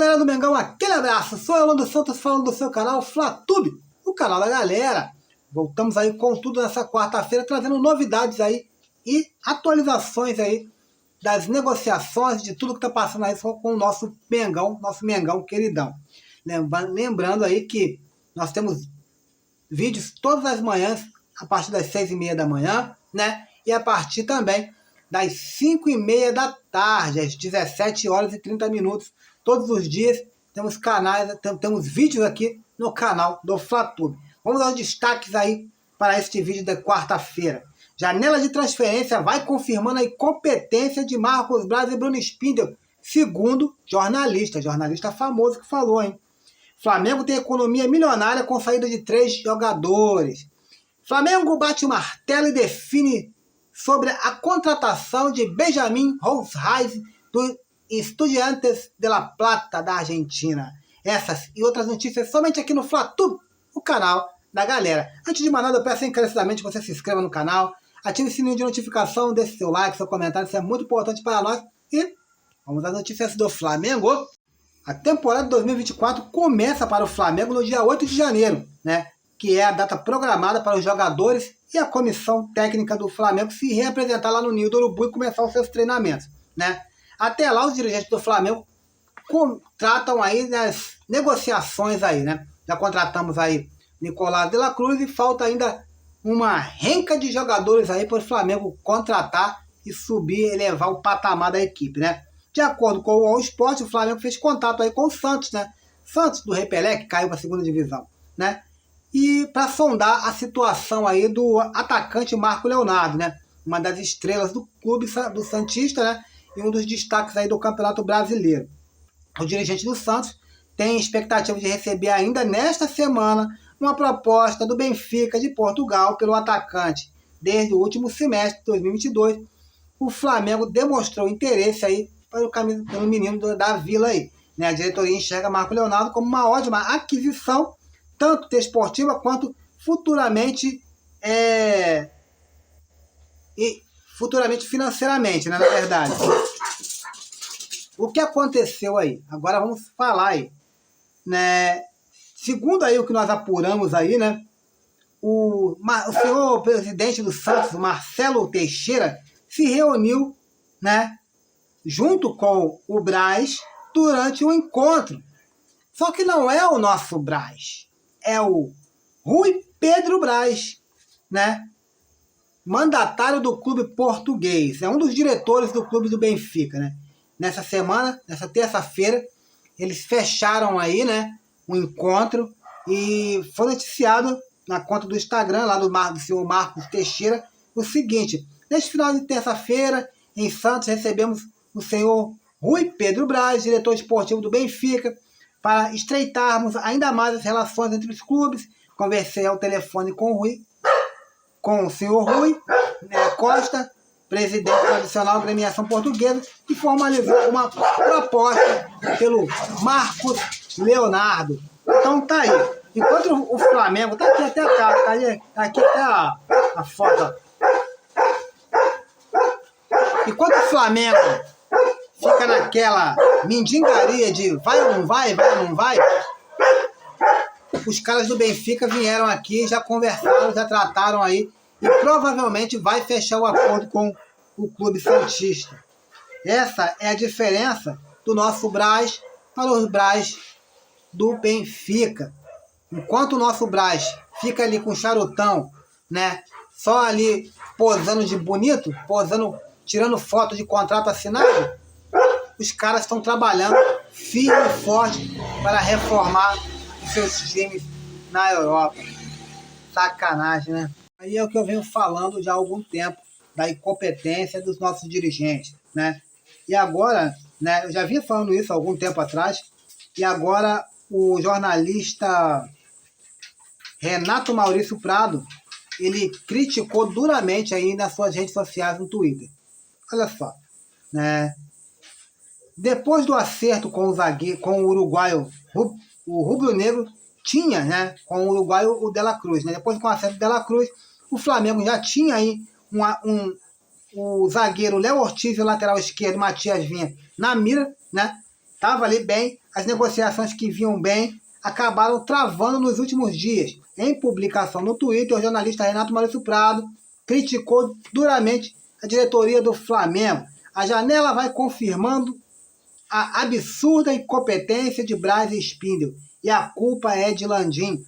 galera do Mengão, aquele abraço. Sou eu, Lando Santos, falando do seu canal FlaTube, o canal da galera. Voltamos aí com tudo nessa quarta-feira, trazendo novidades aí e atualizações aí das negociações, de tudo que tá passando aí com o nosso Mengão queridão. Lembrando aí que nós temos vídeos todas as manhãs, a partir das 6h30 da manhã, né? E a partir também das 5h30 da tarde, às 17h30, todos os dias temos temos vídeos aqui no canal do FlaTube. Vamos aos destaques aí para este vídeo da quarta-feira. Janela de transferência vai confirmando a incompetência de Marcos Braz e Bruno Spindel, segundo jornalista famoso que falou, hein? Flamengo tem economia milionária com saída de 3 jogadores. Flamengo bate o martelo e define sobre a contratação de Benjamin Rolls-Royce do Estudiantes de La Plata da Argentina. Essas e outras notícias somente aqui no FlaTube, o canal da galera. Antes de mais nada, eu peço encarecidamente que você se inscreva no canal, ative o sininho de notificação, deixe seu like, seu comentário, isso é muito importante para nós. E vamos às notícias do Flamengo. A temporada 2024 começa para o Flamengo no dia 8 de janeiro, né? Que é a data programada para os jogadores e a comissão técnica do Flamengo se reapresentar lá no Ninho do Urubu e começar os seus treinamentos, né? Até lá, os dirigentes do Flamengo tratam aí das negociações aí, né? Já contratamos aí Nicolás de la Cruz e falta ainda uma renca de jogadores aí para o Flamengo contratar e subir, elevar o patamar da equipe, né? De acordo com o All Sport, o Flamengo fez contato aí com o Santos, né? Santos do Rei Pelé, que caiu para a segunda divisão, né? E para sondar a situação aí do atacante Marco Leonardo, né? Uma das estrelas do clube do Santista, né? E um dos destaques aí do Campeonato Brasileiro. O dirigente do Santos tem expectativa de receber ainda nesta semana uma proposta do Benfica de Portugal pelo atacante. Desde o último semestre de 2022, o Flamengo demonstrou interesse aí pelo menino da Vila aí, né? A diretoria enxerga Marco Leonardo como uma ótima aquisição, tanto desportiva quanto futuramente financeiramente, né, na verdade. O que aconteceu aí? Agora vamos falar aí, né? Segundo aí o que nós apuramos aí, né? O senhor presidente do Santos, Marcelo Teixeira, se reuniu, né, junto com o Braz durante um encontro. Só que não é o nosso Braz, é o Rui Pedro Braz, né? Mandatário do clube português, é um dos diretores do clube do Benfica, né? Nessa terça-feira, eles fecharam aí, né, um encontro e foi noticiado na conta do Instagram, lá do senhor Marcos Teixeira, o seguinte: neste final de terça-feira, em Santos, recebemos o senhor Rui Pedro Braz, diretor esportivo do Benfica, para estreitarmos ainda mais as relações entre os clubes. Conversei ao telefone com o senhor Rui Costa, presidente tradicional da Agremiação Portuguesa, e formalizou uma proposta pelo Marcos Leonardo. Então tá aí. Enquanto o Flamengo, tá aqui até a cara, tá aqui até a foto. Enquanto o Flamengo fica naquela mendigaria de vai ou não vai, vai ou não vai, os caras do Benfica vieram aqui, já conversaram, já trataram aí e provavelmente vai fechar o acordo com o clube santista. Essa é a diferença do nosso Braz para os Braz do Benfica. Enquanto o nosso Braz fica ali com charutão, né, só ali posando de bonito, tirando foto de contrato assinado, os caras estão trabalhando firme e forte para reformar os seus times na Europa. Sacanagem, né? Aí é o que eu venho falando já há algum tempo, da incompetência dos nossos dirigentes, né? E agora, né, eu já vinha falando isso há algum tempo atrás, e agora o jornalista Renato Maurício Prado, ele criticou duramente aí nas suas redes sociais no Twitter. Olha só, né? Depois do acerto com o uruguaio, o rubro-negro tinha, né, com o uruguaio o De La Cruz, né? Depois com o acerto do De La Cruz, o Flamengo já tinha aí o zagueiro Léo Ortiz e o lateral esquerdo Matias Vinha na mira, né? estava ali bem, as negociações que vinham bem acabaram travando nos últimos dias. Em publicação no Twitter, o jornalista Renato Maurício Prado criticou duramente a diretoria do Flamengo. A janela vai confirmando a absurda incompetência de Braz e Spindel, e a culpa é de Landim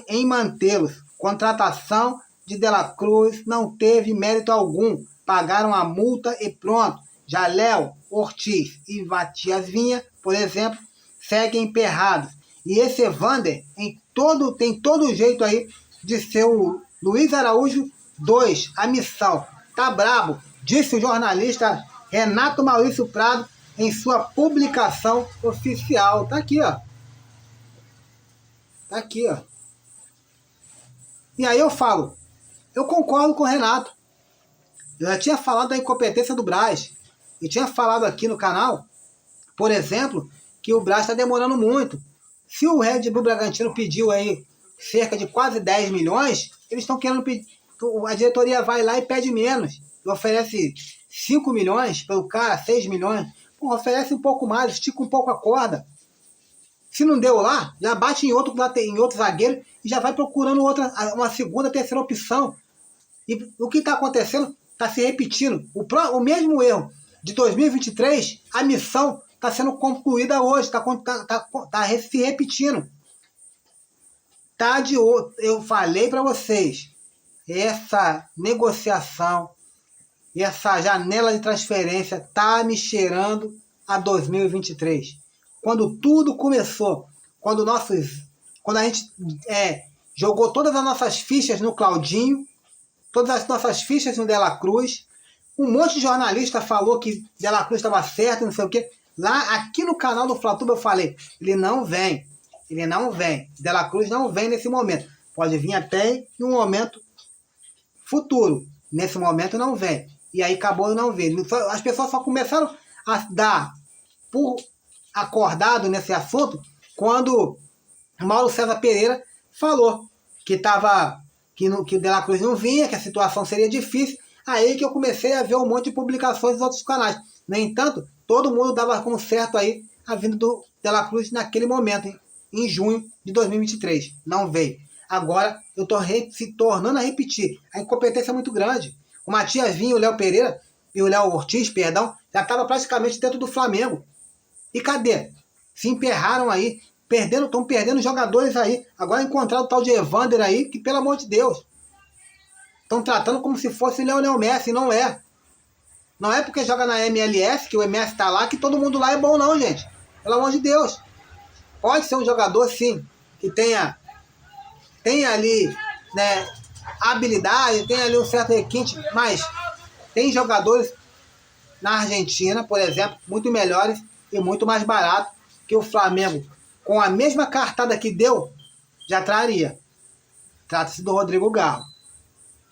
em mantê-los. Contratação de De La Cruz não teve mérito algum. Pagaram a multa e pronto. Já Léo, Ortiz e Matias Vinha, por exemplo, seguem emperrados. E esse Evander tem todo jeito aí de ser o Luiz Araújo 2, a missão. Tá brabo, disse o jornalista Renato Maurício Prado em sua publicação oficial. Tá aqui, ó. Tá aqui, ó. E aí eu falo, eu concordo com o Renato. Eu já tinha falado da incompetência do Braz. Eu tinha falado aqui no canal, por exemplo, que o Braz está demorando muito. Se o Red Bull Bragantino pediu aí cerca de quase 10 milhões, eles estão querendo pedir. A diretoria vai lá e pede menos. Oferece 5 milhões pelo cara, 6 milhões. Pô, oferece um pouco mais, estica um pouco a corda. Se não deu lá, já bate em outro zagueiro e já vai procurando uma segunda, terceira opção. E o que está acontecendo está se repetindo. O mesmo erro de 2023, a missão está sendo concluída hoje, está se repetindo. Eu falei para vocês, essa negociação e essa janela de transferência está me cheirando a 2023. Quando tudo começou, quando a gente jogou todas as nossas fichas no Claudinho, todas as nossas fichas no De La Cruz, um monte de jornalista falou que De La Cruz estava certo, não sei o quê. Lá, aqui no canal do Flatuba eu falei, ele não vem. De La Cruz não vem nesse momento. Pode vir até em um momento futuro. Nesse momento não vem. E aí acabou não vindo. As pessoas só começaram a dar por acordado nesse assunto quando Mauro César Pereira falou que o De La Cruz não vinha, que a situação seria difícil. Aí que eu comecei a ver um monte de publicações dos outros canais. No entanto, todo mundo dava como certo aí a vinda do De La Cruz naquele momento, em junho de 2023. Não veio. Agora eu estou se tornando a repetir. A incompetência é muito grande. O Matias Vinha, o Léo Pereira e o Léo Ortiz, perdão, já estavam praticamente dentro do Flamengo. E cadê? Se emperraram aí, estão perdendo jogadores aí. Agora encontraram o tal de Evander aí, que pelo amor de Deus. Estão tratando como se fosse Lionel Messi, não é. Não é porque joga na MLS, que o MS está lá, que todo mundo lá é bom não, gente. Pelo amor de Deus. Pode ser um jogador, sim, que tenha ali, né, habilidade, tem ali um certo requinte, mas tem jogadores na Argentina, por exemplo, muito melhores e muito mais barato que o Flamengo, com a mesma cartada que deu, já traria. Trata-se do Rodrigo Garro.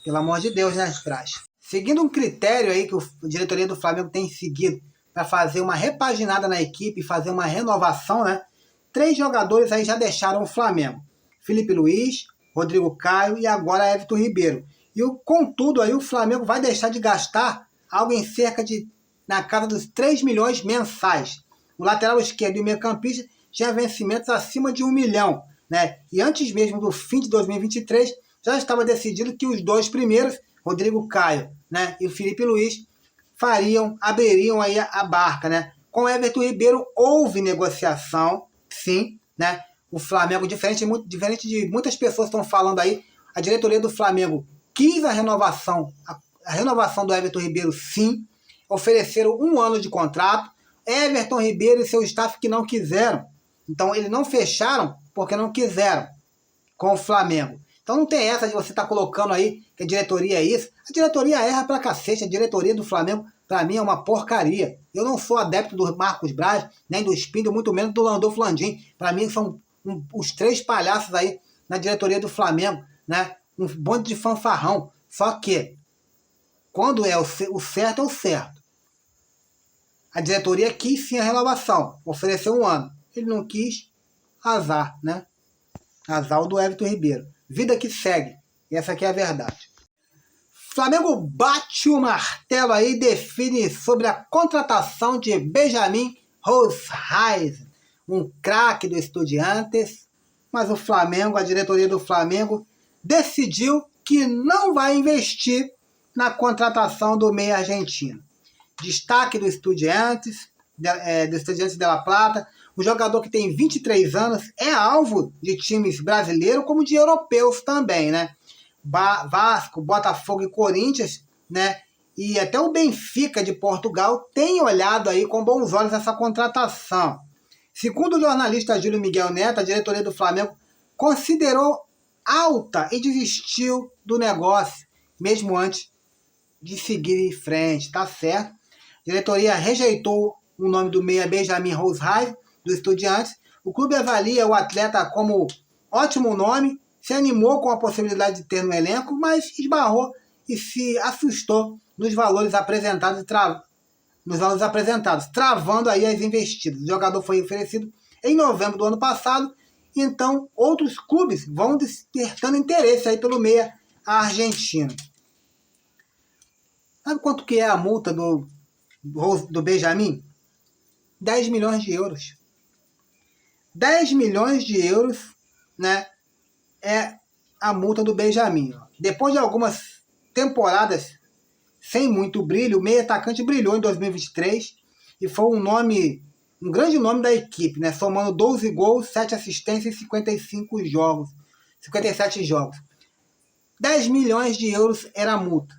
Pelo amor de Deus, né, Braz? Seguindo um critério aí que a diretoria do Flamengo tem seguido para fazer uma repaginada na equipe, fazer uma renovação, né? 3 jogadores aí já deixaram o Flamengo. Felipe Luiz, Rodrigo Caio e agora Everton Ribeiro. Contudo, aí o Flamengo vai deixar de gastar algo em cerca de, na casa dos 3 milhões mensais. O lateral esquerdo e o meio-campista tinha vencimentos acima de 1 milhão, né? E antes mesmo do fim de 2023, já estava decidido que os 2 primeiros, Rodrigo Caio, né, e o Felipe Luiz, abririam aí a barca, né? Com o Everton Ribeiro houve negociação, sim, né? O Flamengo, diferente de muitas pessoas estão falando aí, a diretoria do Flamengo quis a renovação do Everton Ribeiro, sim, ofereceram 1 ano de contrato. Everton Ribeiro e seu staff que não quiseram. Então, eles não fecharam porque não quiseram com o Flamengo. Então, não tem essa de você estar colocando aí que a diretoria é isso. A diretoria erra pra cacete. A diretoria do Flamengo, pra mim, é uma porcaria. Eu não sou adepto do Marcos Braz, nem do Spindel, muito menos do Landolfo Landim. Pra mim, são os 3 palhaços aí na diretoria do Flamengo, né? Um bando de fanfarrão. Só que, quando é o certo, é o certo. A diretoria quis sim a renovação, ofereceu 1 ano. Ele não quis, azar, né? Azar do Everton Ribeiro. Vida que segue. E essa aqui é a verdade. Flamengo bate o martelo aí e define sobre a contratação de Benjamin Rosheisen, um craque do Estudiantes, mas o Flamengo, a diretoria do Flamengo, decidiu que não vai investir na contratação do meia argentino. Destaque do Estudiantes de La Plata, um jogador que tem 23 anos, é alvo de times brasileiros como de europeus também, né? Vasco, Botafogo e Corinthians, né? E até o Benfica de Portugal tem olhado aí com bons olhos essa contratação. Segundo o jornalista Júlio Miguel Neto, a diretoria do Flamengo considerou alta e desistiu do negócio, mesmo antes de seguir em frente, tá certo? A diretoria rejeitou o nome do meia Benjamin Rosheisen, do Estudiantes. O clube avalia o atleta como ótimo nome, se animou com a possibilidade de ter no elenco, mas esbarrou e se assustou nos valores apresentados, travando aí as investidas. O jogador foi oferecido em novembro do ano passado, então outros clubes vão despertando interesse aí pelo meia argentino. Sabe quanto que é a multa do Benjamin? 10 milhões de euros. 10 milhões de euros, né, é a multa do Benjamin. Depois de algumas temporadas sem muito brilho, o meio atacante brilhou em 2023 e foi um grande nome da equipe, né? Somando 12 gols, 7 assistências e 57 jogos. 10 milhões de euros era a multa.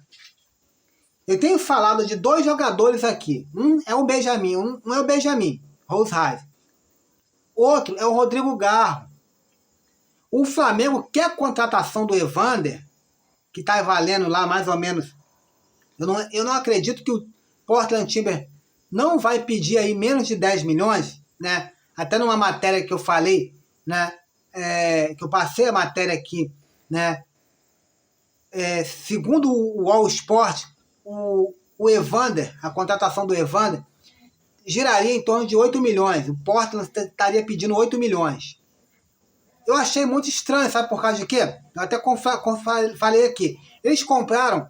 Eu tenho falado de dois jogadores aqui. Um é o Benjamin Rosheisen. Outro é o Rodrigo Garro. O Flamengo quer a contratação do Evander, que está valendo lá mais ou menos. Eu não acredito que o Portland Timbers não vai pedir aí menos de 10 milhões, né? Até numa matéria que eu falei, né? Que eu passei a matéria aqui, né? Segundo o All Sport, o Evander, a contratação do Evander, giraria em torno de 8 milhões. O Portland estaria pedindo 8 milhões. Eu achei muito estranho, sabe por causa de quê? Eu até falei aqui. Eles compraram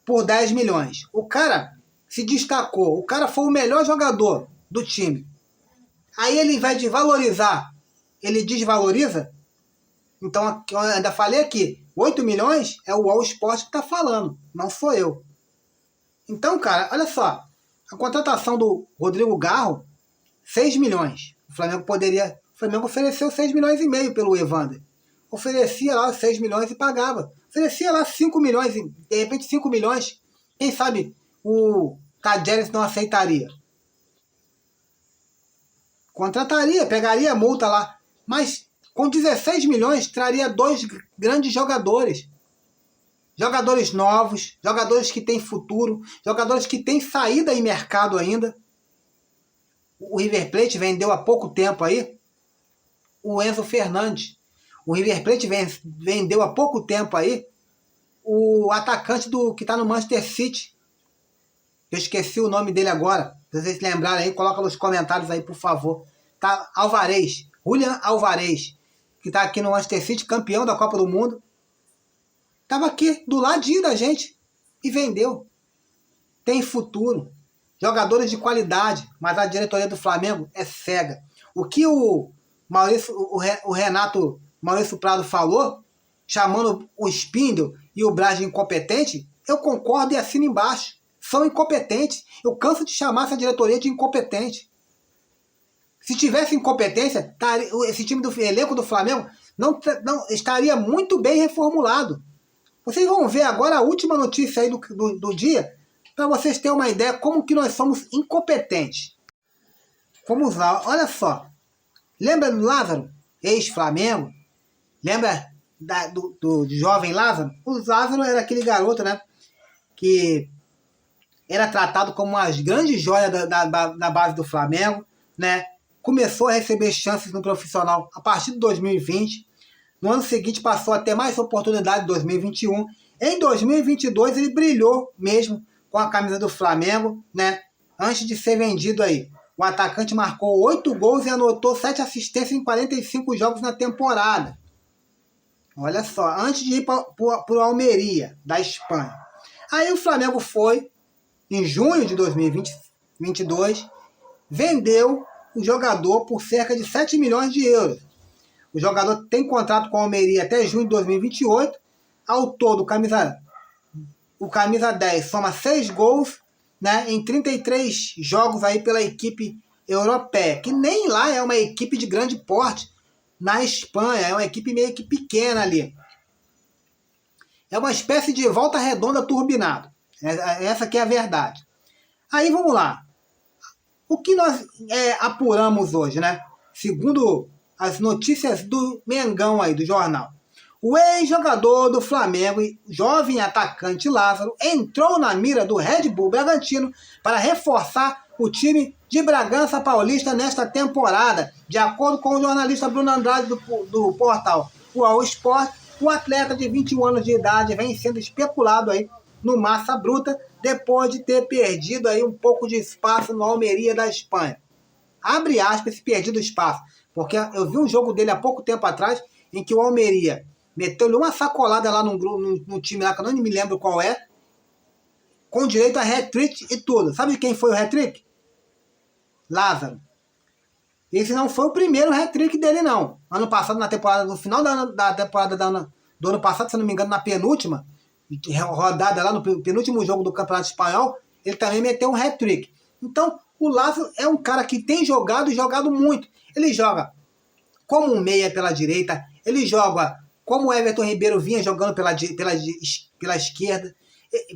por 10 milhões. O cara se destacou. O cara foi o melhor jogador do time. Aí ele, ao invés de valorizar, ele desvaloriza. Então, eu ainda falei aqui, 8 milhões é o All Sport que está falando, não sou eu. Então, cara, olha só. A contratação do Rodrigo Garro, 6 milhões. O Flamengo ofereceu 6 milhões e meio pelo Evander. Oferecia lá 6 milhões e pagava. Oferecia lá 5 milhões, de repente 5 milhões. Quem sabe o Tadjeres não aceitaria. Contrataria, pegaria a multa lá. Mas com 16 milhões traria 2 grandes jogadores. Jogadores novos, jogadores que têm futuro, jogadores que têm saída em mercado ainda. O River Plate vendeu há pouco tempo aí o Enzo Fernandes. O River Plate vendeu há pouco tempo aí o atacante que está no Manchester City. Eu esqueci o nome dele agora. Se vocês lembrarem aí, coloca nos comentários aí, por favor. Tá, Alvarez, Julian Alvarez, que está aqui no Manchester City, campeão da Copa do Mundo. Estava aqui, do ladinho da gente, e vendeu. Tem futuro. Jogadores de qualidade, mas a diretoria do Flamengo é cega. O que o Renato Maurício Prado falou, chamando o Spindle e o Braz de incompetente, eu concordo e assino embaixo. São incompetentes. Eu canso de chamar essa diretoria de incompetente. Se tivesse incompetência, esse time do elenco do Flamengo não estaria muito bem reformulado. Vocês vão ver agora a última notícia aí do dia, para vocês terem uma ideia como que nós somos incompetentes. Vamos lá, olha só. Lembra do Lázaro, ex-Flamengo? Lembra do jovem Lázaro? O Lázaro era aquele garoto, né? Que era tratado como uma grande joia da base do Flamengo, né? Começou a receber chances no profissional a partir de 2020. No ano seguinte passou a ter mais oportunidade em 2021. Em 2022 ele brilhou mesmo com a camisa do Flamengo, né? Antes de ser vendido aí. O atacante marcou 8 gols e anotou 7 assistências em 45 jogos na temporada. Olha só, antes de ir para o Almeria, da Espanha. Aí o Flamengo foi, em junho de 2022, vendeu o jogador por cerca de 7 milhões de euros. O jogador tem contrato com a Almeria até junho de 2028. Ao todo, o camisa 10 soma 6 gols, né, em 33 jogos aí pela equipe europeia, que nem lá é uma equipe de grande porte na Espanha, é uma equipe meio que pequena ali. É uma espécie de Volta Redonda turbinado. Essa que é a verdade. Aí vamos lá. O que nós apuramos hoje, né? Segundo as notícias do Mengão aí, do jornal. O ex-jogador do Flamengo e jovem atacante Lázaro entrou na mira do Red Bull Bragantino para reforçar o time de Bragança Paulista nesta temporada. De acordo com o jornalista Bruno Andrade do portal o All Sport, o atleta de 21 anos de idade vem sendo especulado aí no Massa Bruta depois de ter perdido aí um pouco de espaço no Almeria da Espanha. Abre aspas, esse perdido espaço, porque eu vi um jogo dele há pouco tempo atrás em que o Almeria meteu-lhe uma sacolada lá no time lá, que eu não me lembro qual é, com direito a hat-trick e tudo. Sabe de quem foi o hat-trick? Lázaro. Esse não foi o primeiro hat-trick dele, não. Ano passado, na temporada, no final da temporada do ano passado, se não me engano, na penúltima rodada lá, no penúltimo jogo do Campeonato Espanhol, ele também meteu um hat-trick. Então, o Lázaro é um cara que tem jogado e jogado muito. Ele joga como um meia pela direita, ele joga como o Everton Ribeiro vinha jogando pela esquerda,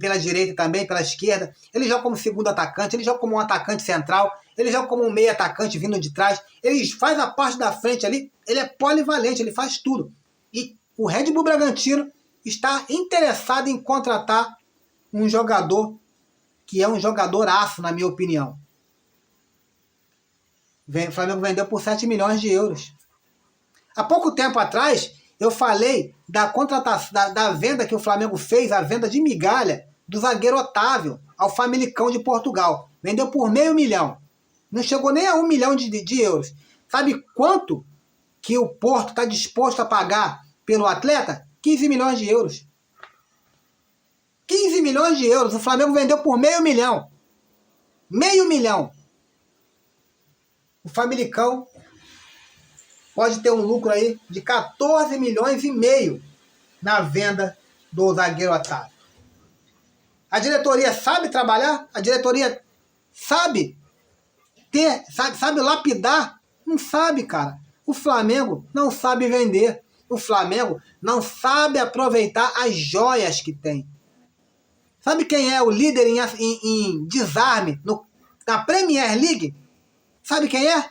pela direita também, pela esquerda. Ele joga como segundo atacante, ele joga como um atacante central, ele joga como um meio atacante vindo de trás, ele faz a parte da frente ali, ele é polivalente, ele faz tudo. E o Red Bull Bragantino está interessado em contratar um jogador que é um jogadoraço, na minha opinião. O Flamengo vendeu por 7 milhões de euros. Há pouco tempo atrás, eu falei da contratação, da venda que o Flamengo fez, a venda de migalha do zagueiro Otávio ao Famalicão de Portugal. Vendeu por $500 mil. Não chegou nem a 1 milhão de euros. Sabe quanto que o Porto está disposto a pagar pelo atleta? 15 milhões de euros. 15 milhões de euros. O Flamengo vendeu por $500 mil. $500 mil. O Famalicão pode ter um lucro aí de 14 milhões e meio na venda do zagueiro Otávio. A diretoria sabe trabalhar? A diretoria sabe lapidar? Não sabe, cara. O Flamengo não sabe vender. O Flamengo não sabe aproveitar as joias que tem. Sabe quem é o líder em desarme na Premier League? Sabe quem é?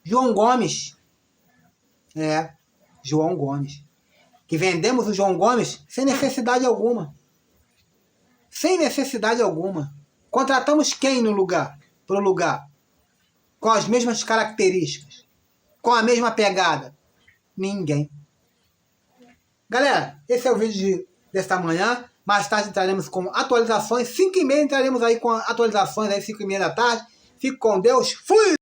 João Gomes. João Gomes. Que vendemos o João Gomes sem necessidade alguma. Sem necessidade alguma. Contratamos quem pro lugar? Com as mesmas características? Com a mesma pegada? Ninguém. Galera, esse é o vídeo desta manhã. Mais tarde entraremos com atualizações. 5h30 entraremos aí com atualizações, aí 5h30 da tarde. Fique com Deus. Fui!